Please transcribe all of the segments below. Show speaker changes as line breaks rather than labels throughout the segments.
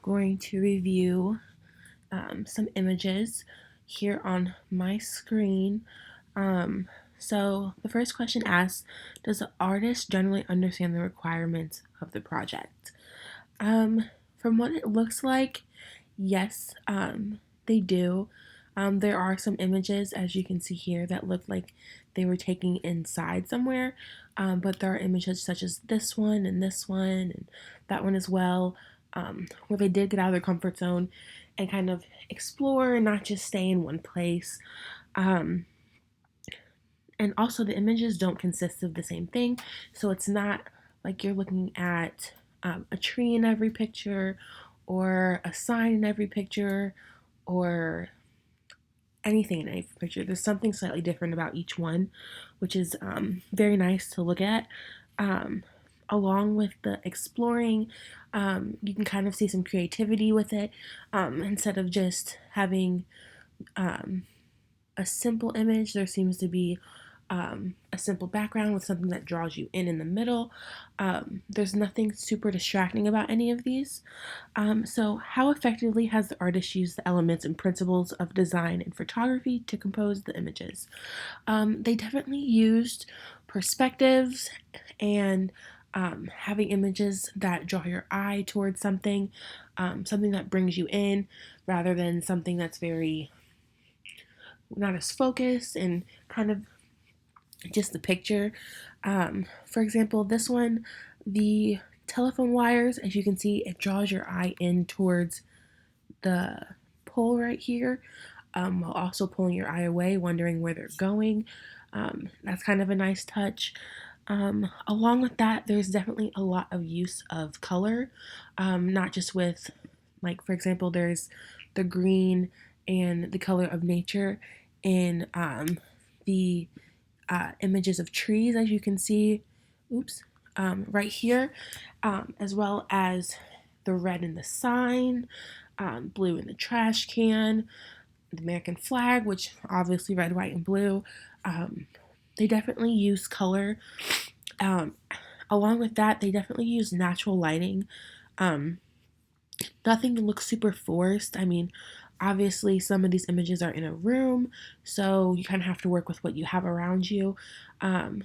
going to review some images here on my screen. Um, so the first question asks, does the artist generally understand the requirements of the project? From what it looks like, yes, they do. There are some images, as you can see here, that look like they were taken inside somewhere, but there are images such as this one and that one as well, where they did get out of their comfort zone and kind of explore and not just stay in one place. Um, and also, the images don't consist of the same thing, so it's not like you're looking at a tree in every picture or a sign in every picture or anything in every picture. There's something slightly different about each one, which is very nice to look at. Um, Along with the exploring, you can kind of see some creativity with it, instead of just having um, a simple image. There seems to be a simple background with something that draws you in the middle. There's nothing super distracting about any of these. So, how effectively has the artist used the elements and principles of design and photography to compose the images? They definitely used perspectives and having images that draw your eye towards something, something that brings you in rather than something that's very not as focused and kind of just the picture. For example, this one, the telephone wires, as you can see, it draws your eye in towards the pole right here, while also pulling your eye away, wondering where they're going. That's kind of a nice touch. Along with that, there's definitely a lot of use of color, not just with, like, for example, there's the green and the color of nature in the images of trees, as you can see, oops, right here, as well as the red in the sign, blue in the trash can, the American flag, which obviously red, white, and blue. Um, they definitely use color. Um, Along with that, they definitely use natural lighting. Um, Nothing looks super forced. I mean, obviously, some of these images are in a room, so you kind of have to work with what you have around you. Um,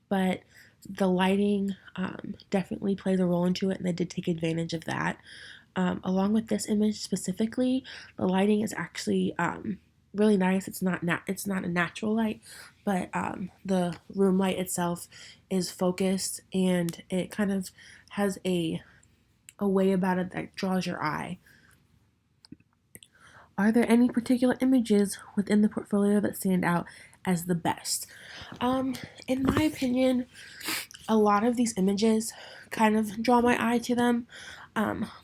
but the lighting definitely plays a role into it, and they did take advantage of that. Along with this image specifically, the lighting is actually really nice. It's not a natural light, but the room light itself is focused, and it kind of has a way about it that draws your eye. Are there any particular images within the portfolio that stand out as the best? Um, in my opinion, a lot of these images kind of draw my eye to them.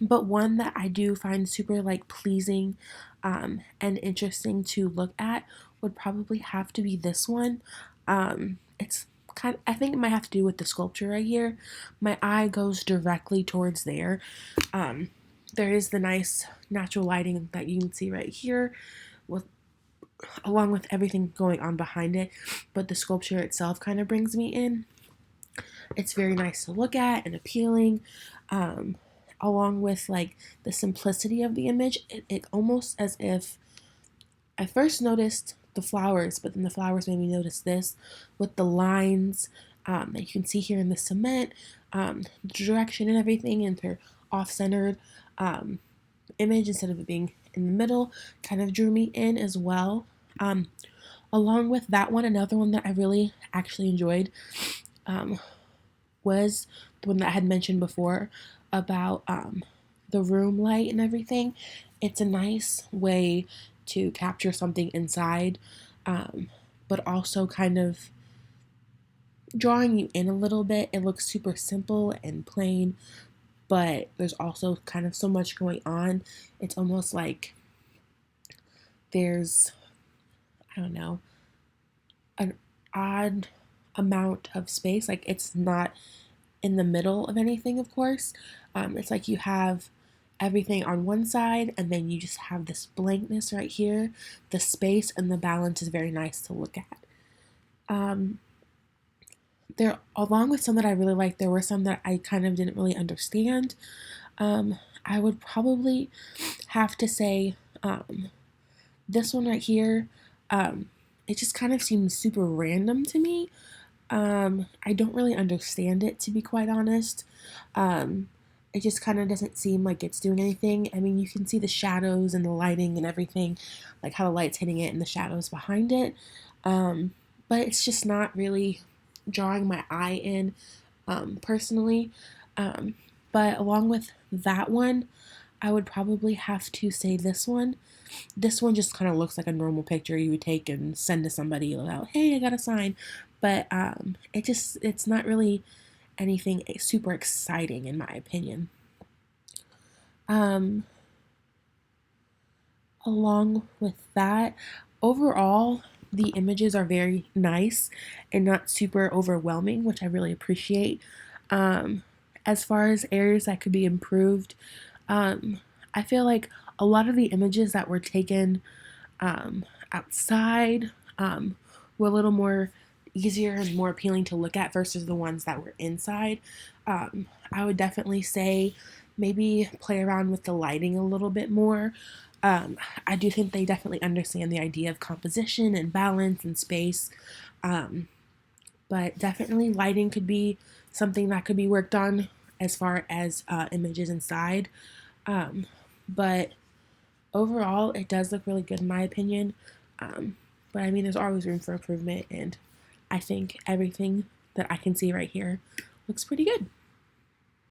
But one that I do find super like pleasing and interesting to look at would probably have to be this one. It's kind of, I think it might have to do with the sculpture right here. My eye goes directly towards there. Um, there is the nice natural lighting that you can see right here with along with everything going on behind it, but the sculpture itself kind of brings me in. It's very nice to look at and appealing. Um, Along with like the simplicity of the image, it almost as if I first noticed the flowers, but then the flowers made me notice this with the lines that you can see here in the cement, the direction and everything, and their off-centered um, image instead of it being in the middle kind of drew me in as well. Um, Along with that one, another one that I really actually enjoyed um, was the one that I had mentioned before about the room light and everything. It's a nice way to capture something inside, but also kind of drawing you in a little bit. It looks super simple and plain, but there's also kind of so much going on. It's almost like there's, I don't know, an odd amount of space. Like it's not in the middle of anything, of course. It's like you have everything on one side and then you just have this blankness right here. The space and the balance is very nice to look at. Um, there, along with some that I really liked, there were some that I kind of didn't really understand. I would probably have to say this one right here. Um, it just kind of seems super random to me. I don't really understand it, to be quite honest. Um, it just kind of doesn't seem like it's doing anything. I mean, you can see the shadows and the lighting and everything, like how the light's hitting it and the shadows behind it. Um, but it's just not really drawing my eye in, personally. Um, but along with that one, I would probably have to say this one. This one just kind of looks like a normal picture you would take and send to somebody without, hey, I got a sign. But it's not really anything super exciting in my opinion. Um, Along with that, overall, the images are very nice and not super overwhelming, which I really appreciate. Um, as far as areas that could be improved, um, I feel like a lot of the images that were taken outside were a little more easier and more appealing to look at versus the ones that were inside. I would definitely say maybe play around with the lighting a little bit more. Um, I do think they definitely understand the idea of composition and balance and space, um, but definitely lighting could be something that could be worked on as far as images inside. Um, but overall, it does look really good in my opinion. Um, but I mean, there's always room for improvement, and I think everything that I can see right here looks pretty good.